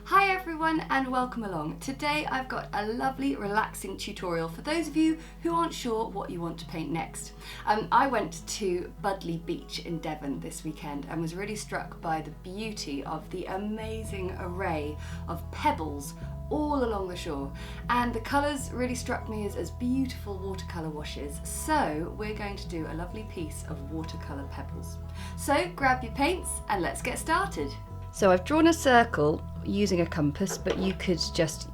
Hi everyone and welcome along. Today I've got a lovely relaxing tutorial for those of you who aren't sure what you want to paint next. I went to Budleigh Beach in Devon this weekend and was really struck by the beauty of the amazing array of pebbles all along the shore, and the colours really struck me as beautiful watercolour washes. So we're going to do a lovely piece of watercolour pebbles. So grab your paints and let's get started. So I've drawn a circle using a compass, but you could just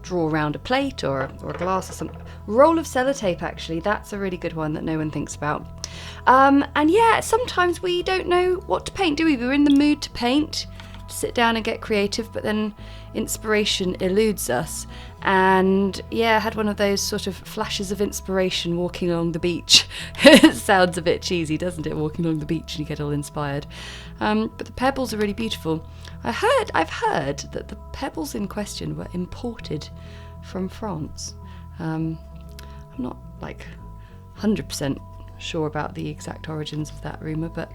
draw around a plate or a glass or something. Roll of sellotape, actually, that's a really good one that no one thinks about. And yeah, sometimes we don't know what to paint, do we? We're in the mood to paint, sit down and get creative, but then inspiration eludes us. And yeah, I had one of those sort of flashes of inspiration walking along the beach. It sounds a bit cheesy, doesn't it, walking along the beach and you get all inspired. But the pebbles are really beautiful. I've heard that the pebbles in question were imported from France. I'm not like 100% sure about the exact origins of that rumour, but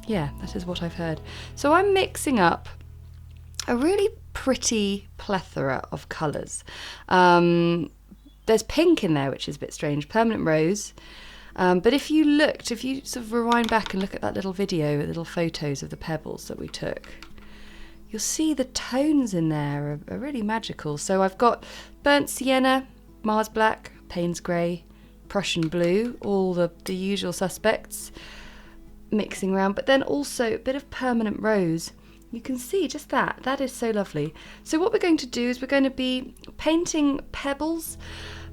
yeah, that is what I've heard. So I'm mixing up a really pretty plethora of colours. There's pink in there, which is a bit strange, permanent rose. But if you sort of rewind back and look at that little video, little photos of the pebbles that we took, you'll see the tones in there are really magical. So I've got burnt sienna, Mars black, Paynes Grey, Prussian blue, all the usual suspects mixing around, but then also a bit of permanent rose. You can see just that is so lovely. So what we're going to do is we're going to be painting pebbles,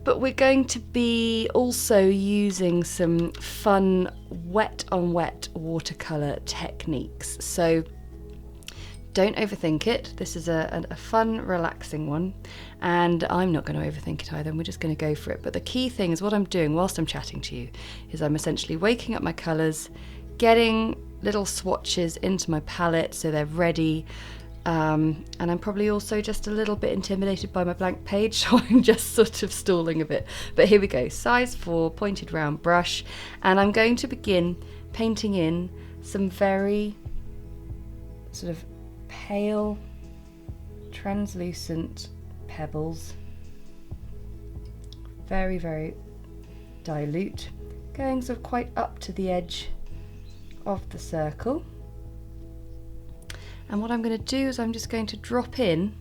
but we're going to be also using some fun wet on wet watercolour techniques. So don't overthink it. This is a fun, relaxing one, and I'm not going to overthink it either. We're just going to go for it. But the key thing is what I'm doing whilst I'm chatting to you is I'm essentially waking up my colours, getting little swatches into my palette so they're ready, and I'm probably also just a little bit intimidated by my blank page, so I'm just sort of stalling a bit. But here we go, size 4 pointed round brush, and I'm going to begin painting in some very sort of pale translucent pebbles, very, very dilute, going sort of quite up to the edge of the circle. And what I'm going to do is I'm just going to drop in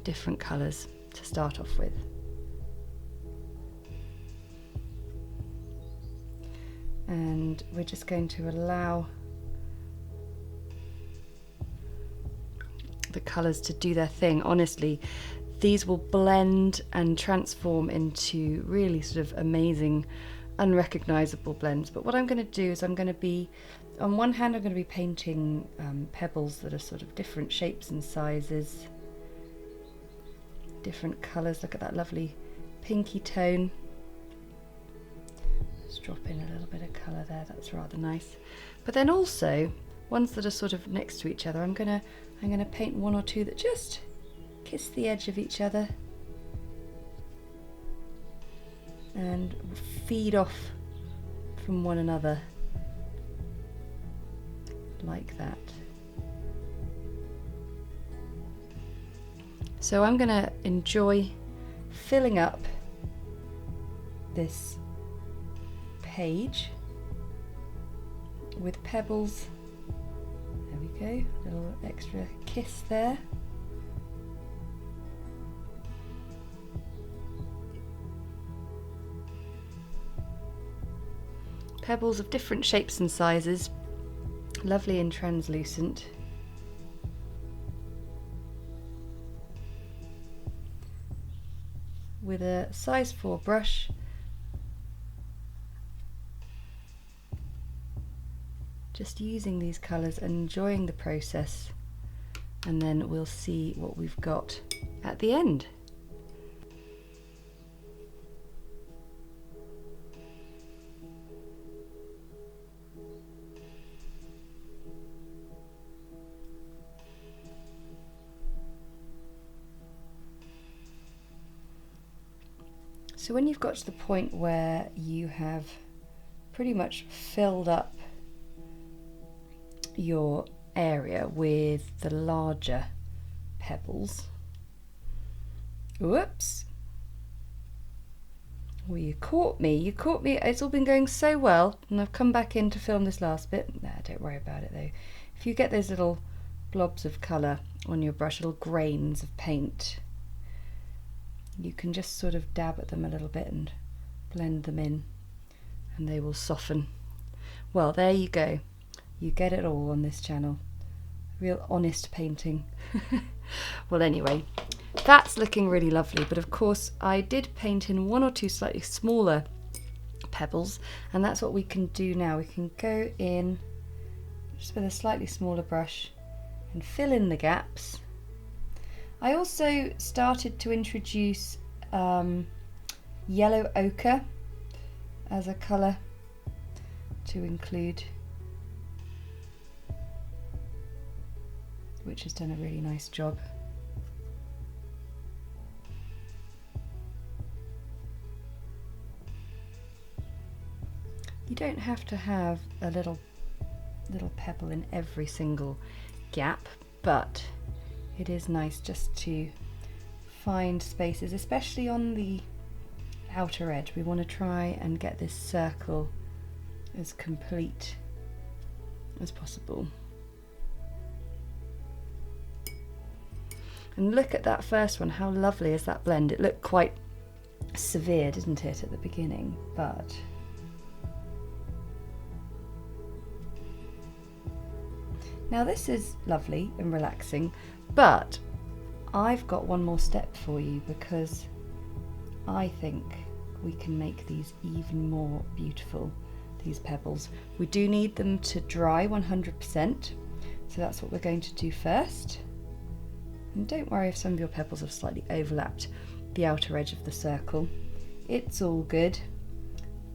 different colours to start off with. And we're just going to allow the colours to do their thing. Honestly, these will blend and transform into really sort of amazing, unrecognisable blends. But what I'm going to do is I'm going to be, on one hand, I'm going to be painting pebbles that are sort of different shapes and sizes, different colours. Look at that lovely pinky tone. Let's drop in a little bit of colour there, that's rather nice. But then also ones that are sort of next to each other, I'm gonna paint one or two that just kiss the edge of each other and feed off from one another like that. So I'm gonna enjoy filling up this page with pebbles. There we go, a little extra kiss there. Pebbles of different shapes and sizes, lovely and translucent. With a size 4 brush, just using these colours and enjoying the process, and then we'll see what we've got at the end. So when you've got to the point where you have pretty much filled up your area with the larger pebbles. Whoops. Well, you caught me. It's all been going so well, and I've come back in to film this last bit. Nah, don't worry about it though. If you get those little blobs of colour on your brush, little grains of paint, you can just sort of dab at them a little bit and blend them in, and they will soften. Well, there you go. You get it all on this channel. Real honest painting. Well, anyway, that's looking really lovely, but of course I did paint in one or two slightly smaller pebbles, and that's what we can do now. We can go in just with a slightly smaller brush and fill in the gaps. I also started to introduce yellow ochre as a colour to include, which has done a really nice job. You don't have to have a little pebble in every single gap, but it is nice just to find spaces, especially on the outer edge. We want to try and get this circle as complete as possible. And look at that first one, how lovely is that blend? It looked quite severe, didn't it, at the beginning, but now this is lovely and relaxing, but I've got one more step for you, because I think we can make these even more beautiful, these pebbles. We do need them to dry 100%, so that's what we're going to do first. And don't worry if some of your pebbles have slightly overlapped the outer edge of the circle. It's all good.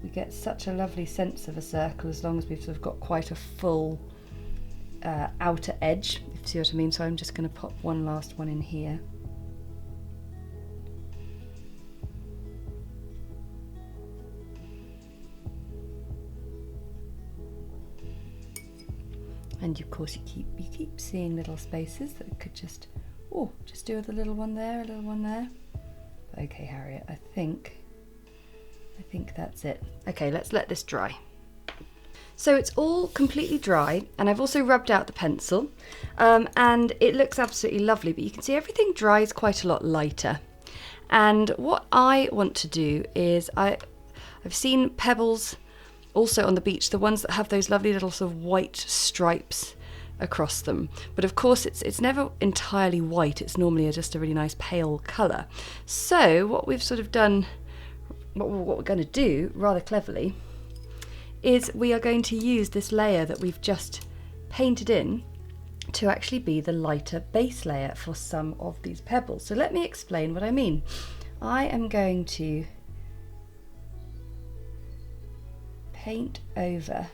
We get such a lovely sense of a circle as long as we've sort of got quite a full outer edge, if you see what I mean. So I'm just going to pop one last one in here. And of course you keep seeing little spaces that could just do with a little one there, a little one there. Okay, Harriet, I think that's it. Okay, let's let this dry. So it's all completely dry, and I've also rubbed out the pencil, and it looks absolutely lovely, but you can see everything dries quite a lot lighter. And what I want to do is, I've seen pebbles also on the beach, the ones that have those lovely little sort of white stripes across them, but of course it's never entirely white, it's normally just a really nice pale colour. So what we've sort of done, what we're going to do rather cleverly, is we are going to use this layer that we've just painted in to actually be the lighter base layer for some of these pebbles. So let me explain what I mean. I am going to paint over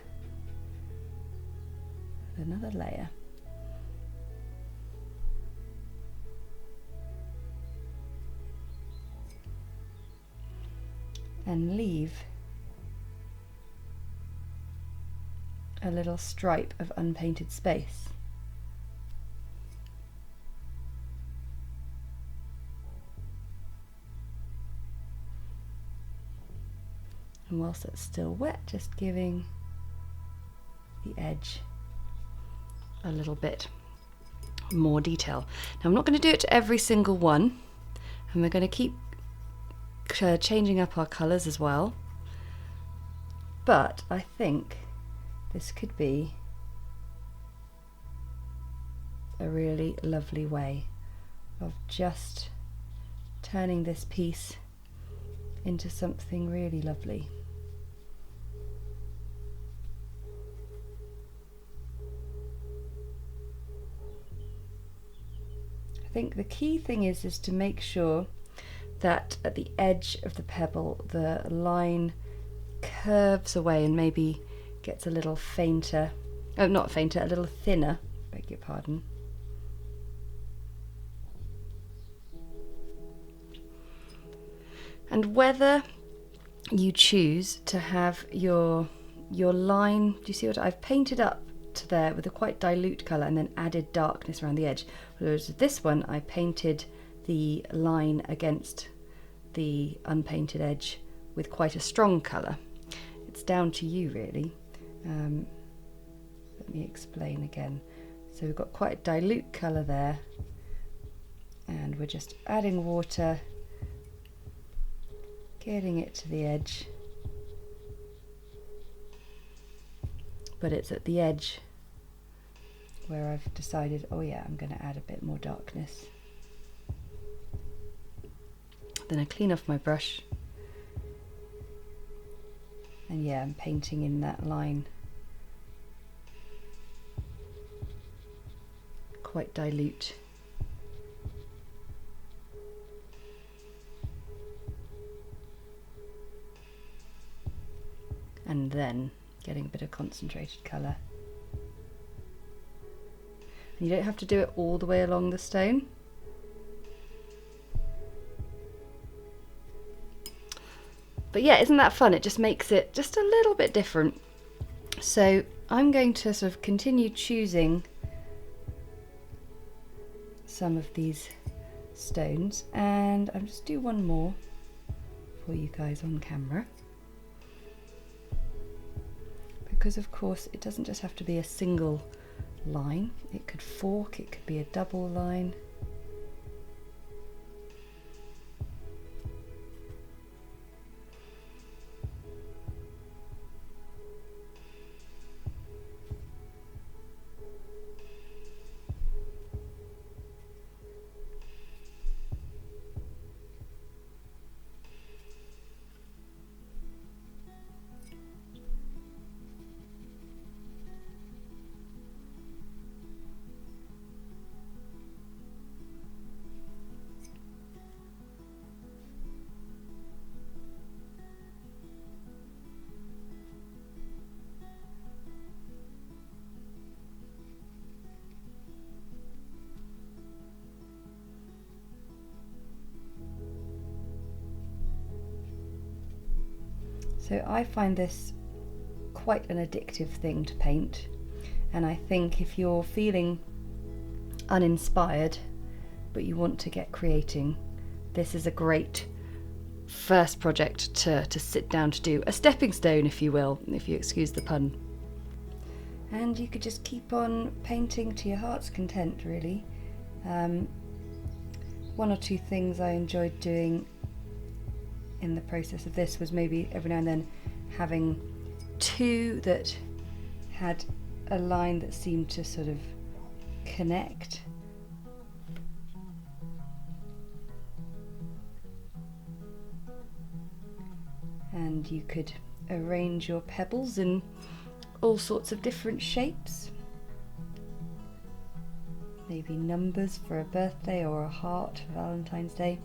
another layer, and leave a little stripe of unpainted space. And whilst it's still wet, just giving the edge a little bit more detail. Now I'm not going to do it to every single one, and we're going to keep changing up our colours as well, but I think this could be a really lovely way of just turning this piece into something really lovely. I think the key thing is to make sure that at the edge of the pebble the line curves away and maybe gets a little fainter, oh not fainter, a little thinner, beg your pardon. And whether you choose to have your line, do you see what I've painted up to there with a quite dilute colour and then added darkness around the edge. Whereas with this one, I painted the line against the unpainted edge with quite a strong colour. It's down to you really. Let me explain again. So we've got quite a dilute colour there, and we're just adding water, getting it to the edge, but it's at the edge where I've decided, oh yeah, I'm going to add a bit more darkness. Then I clean off my brush, and yeah, I'm painting in that line, quite dilute. And then getting a bit of concentrated colour. And you don't have to do it all the way along the stone. But yeah, isn't that fun? It just makes it just a little bit different. So I'm going to sort of continue choosing some of these stones, and I'll just do one more for you guys on camera. Because of course it doesn't just have to be a single line, it could fork, it could be a double line. So I find this quite an addictive thing to paint, and I think if you're feeling uninspired but you want to get creating, this is a great first project to sit down to do, a stepping stone if you will, if you excuse the pun. And you could just keep on painting to your heart's content really. One or two things I enjoyed doing in the process of this was maybe every now and then having two that had a line that seemed to sort of connect. And you could arrange your pebbles in all sorts of different shapes. Maybe numbers for a birthday or a heart for Valentine's Day.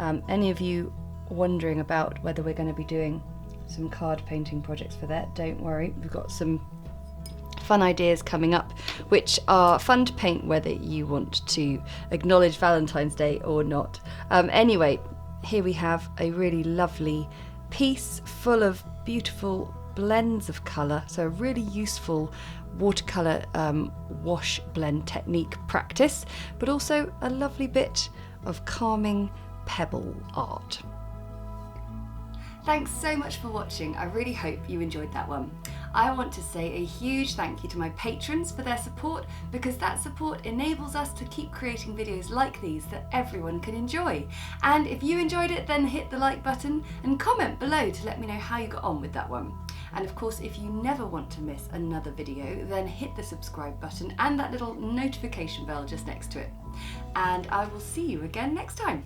Any of you wondering about whether we're going to be doing some card painting projects for that, don't worry, we've got some fun ideas coming up which are fun to paint whether you want to acknowledge Valentine's Day or not. Anyway, here we have a really lovely piece full of beautiful blends of colour, so a really useful watercolour wash blend technique practice, but also a lovely bit of calming pebble art. Thanks so much for watching. I really hope you enjoyed that one. I want to say a huge thank you to my patrons for their support, because that support enables us to keep creating videos like these that everyone can enjoy. And if you enjoyed it, then hit the like button and comment below to let me know how you got on with that one. And of course, if you never want to miss another video, then hit the subscribe button and that little notification bell just next to it. And I will see you again next time.